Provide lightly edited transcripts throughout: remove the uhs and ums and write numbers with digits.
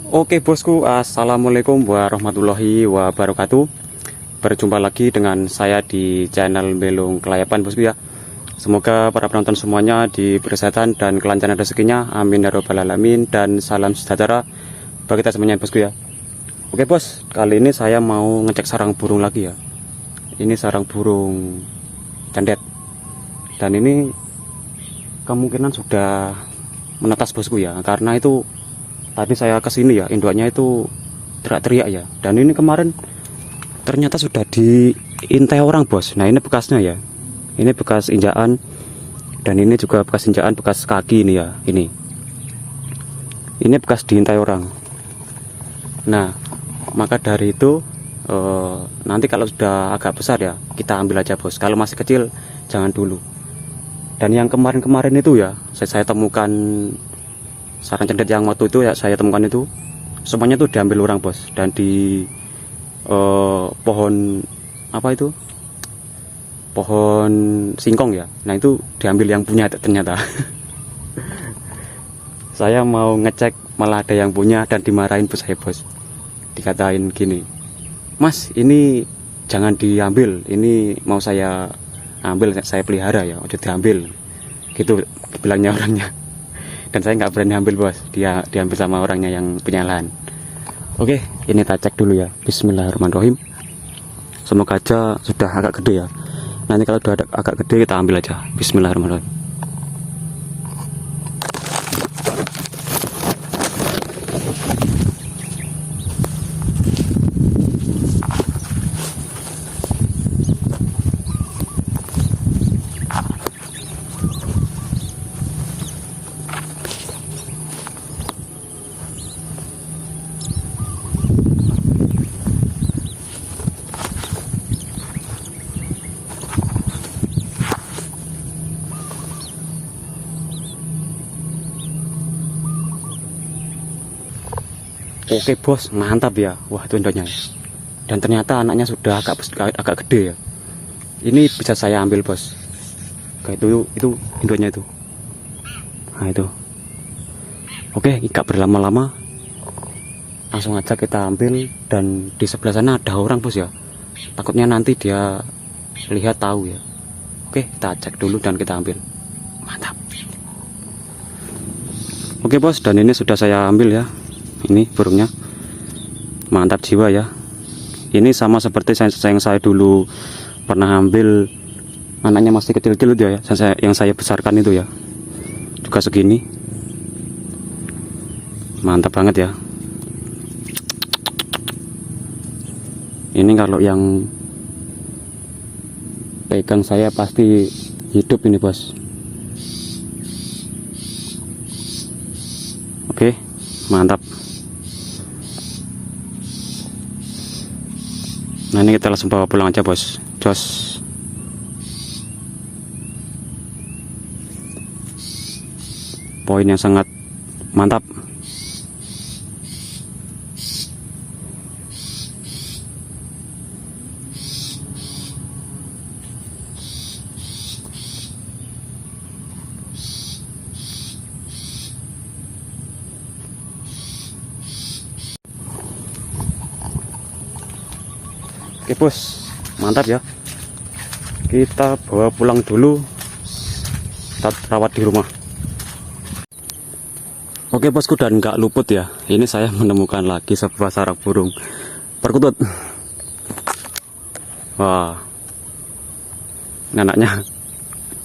Oke bosku, assalamualaikum warahmatullahi wabarakatuh. Berjumpa lagi dengan saya di channel Belung Kelayapan bosku ya. Semoga para penonton semuanya diberi kesehatan dan kelancaran rezekinya, amin ya robbal alamin. Dan salam sejahtera bagi kita semuanya bosku ya. Oke bos, kali ini saya mau ngecek sarang burung lagi ya. Ini sarang burung cendet, dan ini kemungkinan sudah menetas bosku ya, karena itu tadi saya kesini ya, induknya itu teriak-teriak ya. Dan ini kemarin ternyata sudah diintai orang bos. Nah ini bekasnya ya, ini bekas injakan, dan ini juga bekas injakan, bekas kaki ini ya. Ini bekas diintai orang. Nah maka dari itu nanti kalau sudah agak besar ya kita ambil aja bos. Kalau masih kecil jangan dulu. Dan yang kemarin-kemarin itu ya, saya temukan sarang cendet yang waktu itu ya, saya temukan itu semuanya tuh diambil orang bos. Dan di pohon apa itu, pohon singkong ya, nah itu diambil yang punya ternyata. Saya mau ngecek malah ada yang punya, dan dimarahin bos saya bos. Dikatain gini, mas ini jangan diambil, ini mau saya ambil, saya pelihara ya, udah diambil gitu bilangnya orangnya. Dan saya nggak berani ambil bos, dia diambil sama orangnya yang punya lahan. Oke, ini kita cek dulu ya. Bismillahirrahmanirrahim. Semoga aja sudah agak gede ya. Nanti kalau sudah agak gede kita ambil aja. Bismillahirrahmanirrahim. Oke bos, mantap ya. Wah itu induknya. Dan ternyata anaknya sudah agak gede ya. Ini bisa saya ambil bos. Kayak itu induknya itu. Nah itu. Oke, gak berlama-lama, langsung aja kita ambil. Dan di sebelah sana ada orang bos ya. Takutnya nanti dia lihat tahu ya. Oke, kita cek dulu dan kita ambil. Mantap. Oke bos, dan ini sudah saya ambil ya. Ini burungnya mantap jiwa ya. Ini sama seperti yang saya dulu pernah ambil, anaknya masih kecil-kecil itu ya, yang saya besarkan itu ya, juga segini. Mantap banget ya. Ini kalau yang pegang saya pasti hidup ini bos. Oke, mantap. Nah ini kita langsung bawa pulang aja bos. Jos. Poin yang sangat mantap. Oke bos, mantap ya. Kita bawa pulang dulu, kita rawat di rumah. Oke bosku, dan nggak luput ya, ini saya menemukan lagi sebuah sarang burung perkutut. Wah, ini anaknya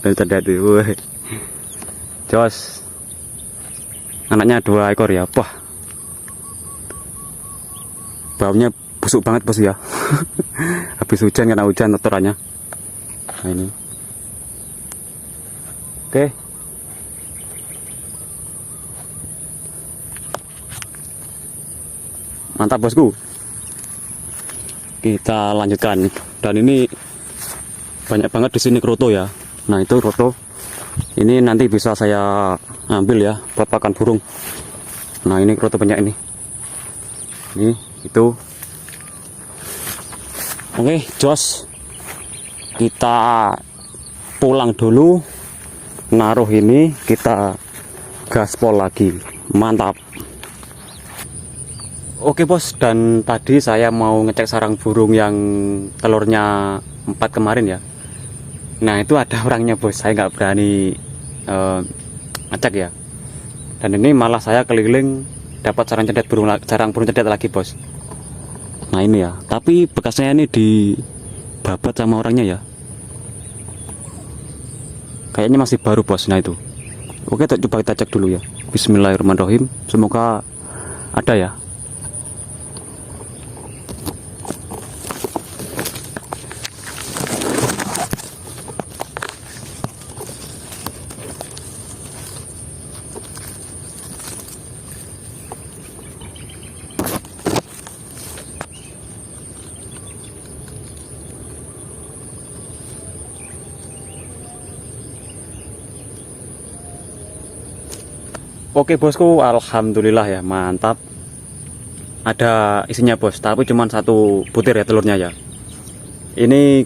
dan cerdas tuh. Jos, anaknya 2 ekor ya. Wah, baunya busuk banget bos ya. Habis hujan, karena hujan kotorannya. Nah ini. Oke. Mantap bosku. Kita lanjutkan. Dan ini banyak banget di sini kroto ya. Nah itu kroto. Ini nanti bisa saya ambil ya buat pakan burung. Nah ini kroto banyak ini. Ini itu. Oke, jos. Kita pulang dulu. Naruh ini, kita gaspol lagi. Mantap. Oke bos, dan tadi saya mau ngecek sarang burung yang telurnya 4 kemarin ya. Nah itu ada orangnya bos, saya nggak berani ngecek ya. Dan ini malah saya keliling dapat sarang burung cedet lagi bos. Nah ini ya, tapi bekasnya ini dibabat sama orangnya ya. Kayaknya masih baru bos. Nah itu. Oke, coba kita cek dulu ya. Bismillahirrahmanirrahim. Semoga ada ya. Oke bosku, alhamdulillah ya, mantap. Ada isinya bos, tapi cuma 1 butir ya telurnya ya. Ini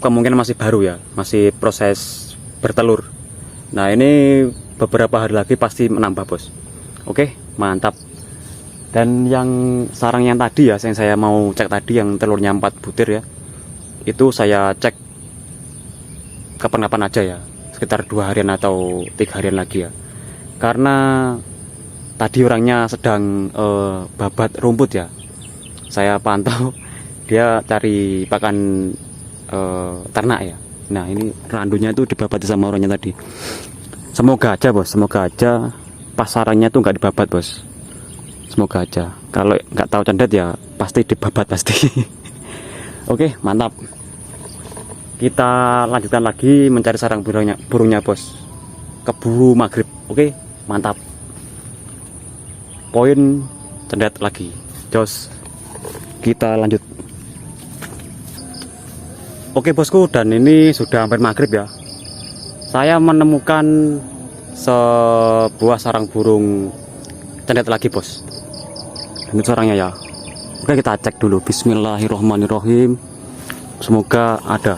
kemungkinan masih baru ya, masih proses bertelur. Nah ini beberapa hari lagi pasti menambah bos. Oke, mantap. Dan yang sarang yang tadi ya, yang saya mau cek tadi yang telurnya 4 butir ya, itu saya cek kapan-kapan aja ya, sekitar 2 harian atau 3 harian lagi ya. Karena tadi orangnya sedang babat rumput ya, saya pantau dia cari pakan ternak ya. Nah ini randunya itu dibabati sama orangnya tadi. Semoga aja bos, semoga aja pas sarangnya tuh nggak dibabat bos. Semoga aja, kalau nggak tahu cendet ya pasti dibabat pasti. Oke mantap, kita lanjutkan lagi mencari sarang burungnya bos, keburu maghrib. Oke mantap, poin cendet lagi, jos. Kita lanjut. Oke bosku, dan ini sudah hampir maghrib ya. Saya menemukan sebuah sarang burung cendet lagi bos. Ini sarangnya ya. Oke kita cek dulu. Bismillahirrohmanirrohim. Semoga ada.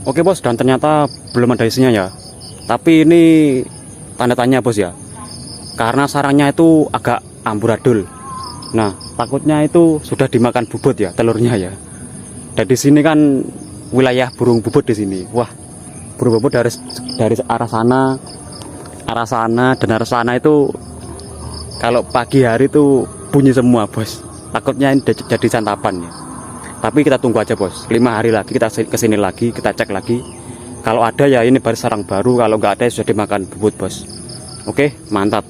Oke bos, dan ternyata belum ada isinya ya. Tapi ini tanda tanya bos ya, karena sarangnya itu agak amburadul. Nah takutnya itu sudah dimakan bubut ya telurnya ya. Dan di sini kan wilayah burung bubut di sini. Wah, burung bubut dari arah sana dan arah sana itu kalau pagi hari itu bunyi semua bos. Takutnya ini jadi santapan ya. Tapi kita tunggu aja bos, 5 hari lagi kita kesini lagi, kita cek lagi. Kalau ada ya ini baru sarang baru, kalau nggak ada ya sudah dimakan bubut bos. Oke mantap.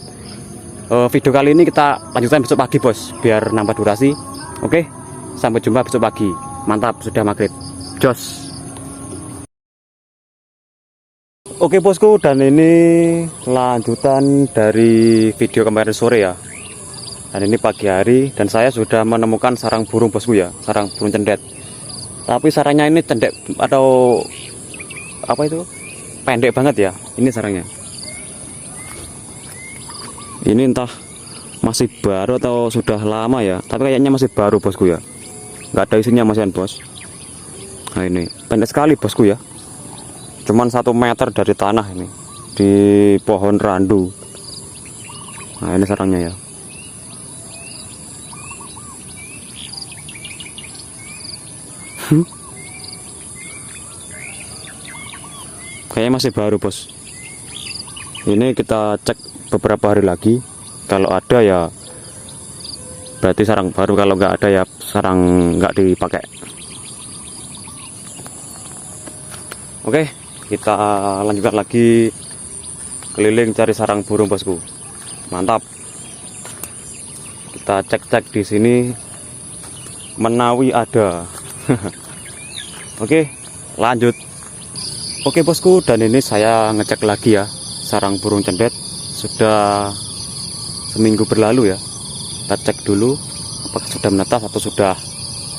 Video kali ini kita lanjutkan besok pagi bos, biar nambah durasi. Oke, sampai jumpa besok pagi. Mantap, sudah maghrib, jos. Oke bosku, dan ini lanjutan dari video kemarin sore ya. Dan ini pagi hari, dan saya sudah menemukan sarang burung bosku ya, sarang burung cendet. Tapi sarangnya ini cendet atau apa itu, pendek banget ya. Ini sarangnya. Ini entah masih baru atau sudah lama ya, tapi kayaknya masih baru bosku ya. Nggak ada isinya masian bos. Nah ini pendek sekali bosku ya. Cuman 1 meter dari tanah ini, di pohon randu. Nah ini sarangnya ya. Kayaknya masih baru bos. Ini kita cek beberapa hari lagi. Kalau ada ya berarti sarang baru, kalau nggak ada ya sarang nggak dipakai. Oke, kita lanjutkan lagi keliling cari sarang burung bosku. Mantap. Kita cek-cek di sini, menawi ada. Oke lanjut. Oke bosku, dan ini saya ngecek lagi ya sarang burung cendet. Sudah seminggu berlalu ya. Kita cek dulu apakah sudah menetas atau sudah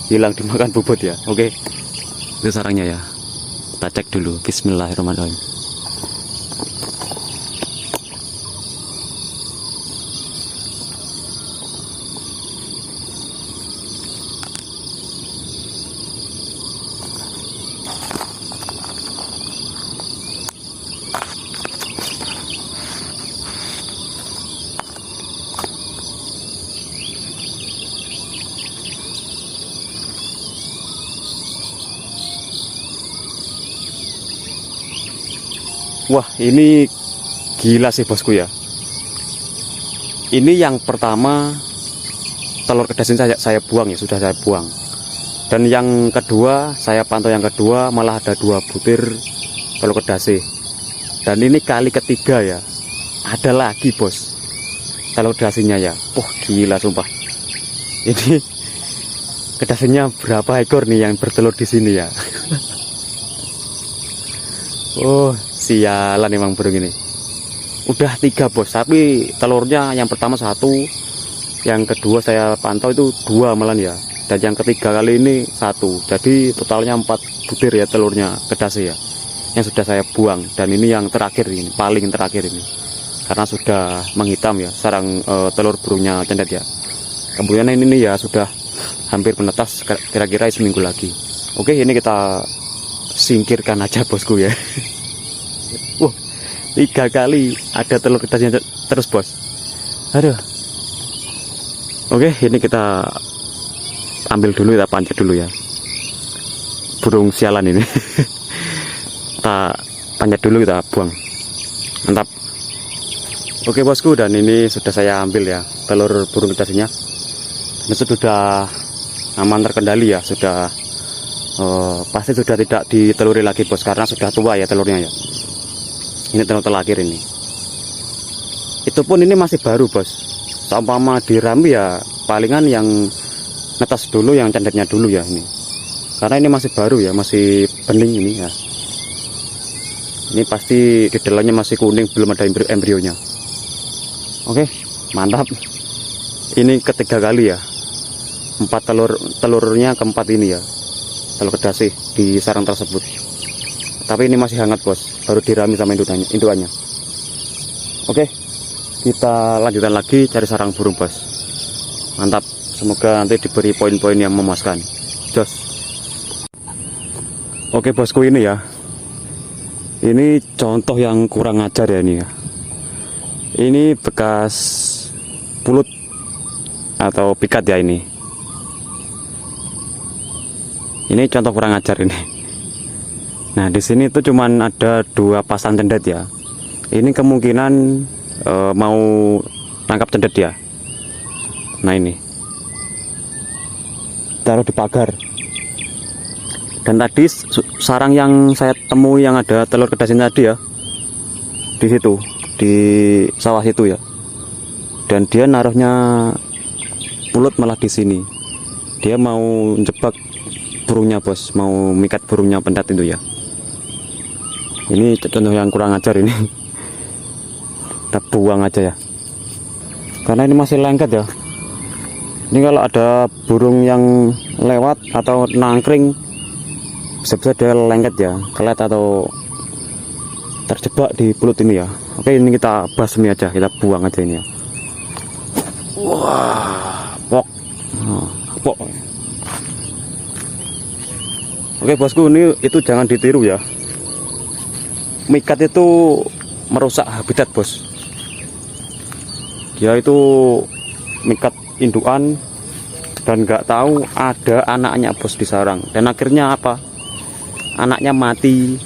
hilang dimakan bubut ya. Oke, itu sarangnya ya, kita cek dulu. Bismillahirrahmanirrahim. Wah, ini gila sih bosku ya. Ini yang pertama telur kedas ini saya buang ya, sudah saya buang. Dan yang kedua saya pantau, yang kedua malah ada 2 butir telur kedas. Dan ini kali ketiga ya, ada lagi bos telur kedasinya ya. Wah gila sumpah. Ini kedasinya berapa ekor nih yang bertelur di sini ya. Oh sialan emang burung ini. Udah 3 bos, tapi telurnya yang pertama 1, yang kedua saya pantau itu 2 malah ya, dan yang ketiga kali ini 1. Jadi totalnya 4 butir ya telurnya kedas ya, yang sudah saya buang. Dan ini yang terakhir, ini paling terakhir ini, karena sudah menghitam ya sarang telur burungnya cendet ya. Kemudian ini ya sudah hampir menetas, kira-kira seminggu lagi. Oke, ini kita singkirkan aja bosku ya. Wah, 3 kali ada telur kedasnya terus bos. Aduh. Oke, ini kita ambil dulu, kita pancat dulu ya burung sialan ini. Kita pancat dulu, kita buang. Mantap. Oke bosku, dan ini sudah saya ambil ya telur burung kedasnya. Ini sudah aman, terkendali ya, sudah pasti sudah tidak diteluri lagi bos, karena sudah tua ya telurnya ya. Ini telur terakhir ini. Itu pun ini masih baru bos. Seumpama dirami ya palingan yang netas dulu, yang cendetnya dulu ya ini. Karena ini masih baru ya, masih bening ini ya. Ini pasti di dalamnya masih kuning, belum ada embrionya. Oke, mantap. Ini ketiga kali ya. 4 telurnya keempat ini ya. Telur kedasi di sarang tersebut. Tapi ini masih hangat bos, baru dirami sama indukannya. Oke, kita lanjutkan lagi cari sarang burung bos. Mantap, semoga nanti diberi poin-poin yang memuaskan. Jos. Oke bosku, ini ya, ini contoh yang kurang ajar ya ini ya. Ini bekas pulut atau pikat ya ini. Ini contoh kurang ajar ini. Nah di sini tuh cuman ada 2 pasang cendet ya. Ini kemungkinan mau tangkap cendet ya. Nah ini taruh di pagar. Dan tadi sarang yang saya temui yang ada telur kedasnya tadi ya, di situ, di sawah itu ya. Dan dia naruhnya pulut malah di sini. Dia mau jebak burungnya bos, mau mikat burungnya pendat itu ya. Ini contoh yang kurang ajar ini. Kita buang aja ya, karena ini masih lengket ya. Ini kalau ada burung yang lewat atau nangkring, bisa-bisa dia lengket ya, kelet atau terjebak di pulut ini ya. Oke, ini kita basmi aja, kita buang aja ini ya. Wah, pok. Pok. Oke bosku, ini itu jangan ditiru ya. Mikat itu merusak habitat bos. Dia itu mikat indukan dan nggak tahu ada anaknya bos di sarang, dan akhirnya apa, anaknya mati.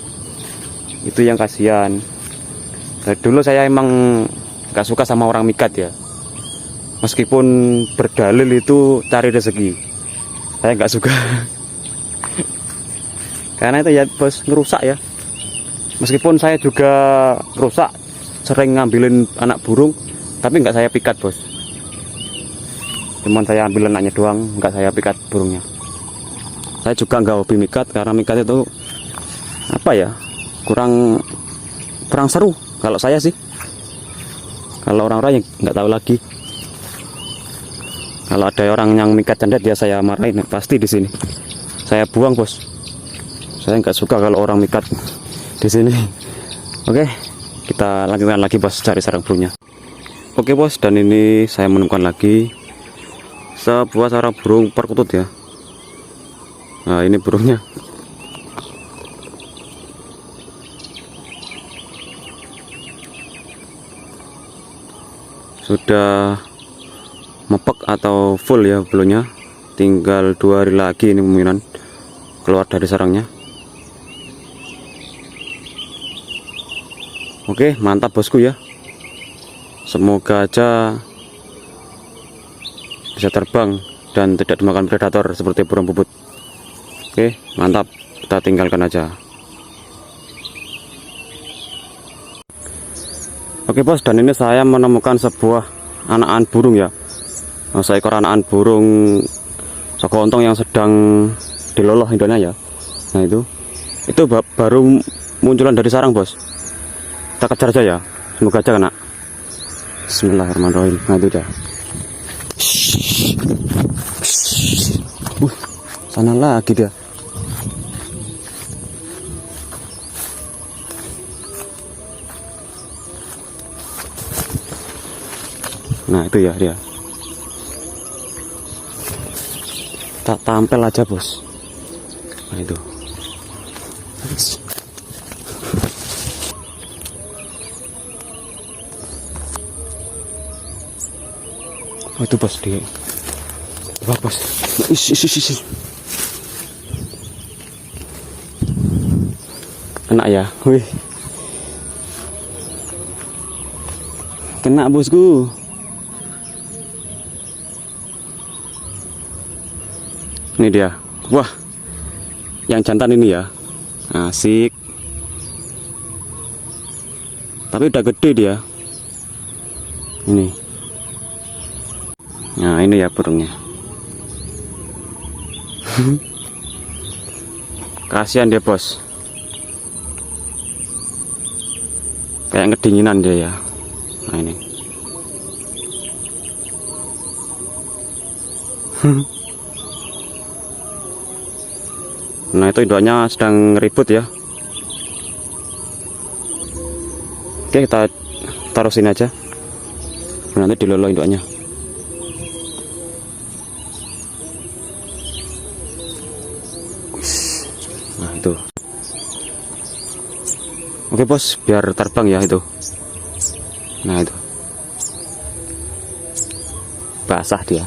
Itu yang kasihan. Dari dulu saya emang nggak suka sama orang mikat ya, meskipun berdalil itu cari rezeki, saya nggak suka. Karena itu ya bos, ngerusak ya. Meskipun saya juga rusak, sering ngambilin anak burung, tapi nggak saya pikat bos. Cuman saya ambil anaknya doang, nggak saya pikat burungnya. Saya juga nggak hobi mikat, karena mikat itu apa ya, kurang seru kalau saya sih. Kalau orang-orang yang nggak tahu lagi. Kalau ada orang yang mikat cendet ya saya marahin pasti di sini. Saya buang bos. Saya nggak suka kalau orang mikat di sini. Oke, kita lanjutkan lagi bos cari sarang burungnya. Oke bos, dan ini saya menemukan lagi sebuah sarang burung perkutut ya. Nah ini burungnya. Sudah mepek atau full ya belumnya. Tinggal 2 hari lagi ini kemungkinan keluar dari sarangnya. Oke, mantap bosku ya. Semoga aja bisa terbang dan tidak dimakan predator seperti burung puput. Oke, mantap. Kita tinggalkan aja. Oke bos, dan ini saya menemukan sebuah anakan burung ya. Seekor anakan burung sogontong yang sedang diloloh induknya ya. Nah itu baru munculan dari sarang bos. Kita kejar aja ya, semoga aja kena. Bismillahirrahmanirrahim. Nah itu dia. Sana lagi dia. Nah itu ya dia. Tak tampil aja bos. Nah itu. Oh itu bos dia. Wah bos. Is. Kena ya. Wih. Kena bosku. Ini dia. Wah. Yang jantan ini ya. Asik. Tapi udah gede dia. Ini. Nah, ini ya burungnya. Kasihan dia, bos. Kayak ngedinginan dia ya. Nah, ini. Nah, itu induknya sedang ribut ya. Oke, kita taruh sini aja. Nanti dilolo induknya. Nah, itu. Oke, bos, biar terbang ya itu. Nah, itu. Basah dia.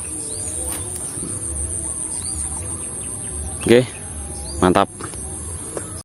Oke. Mantap.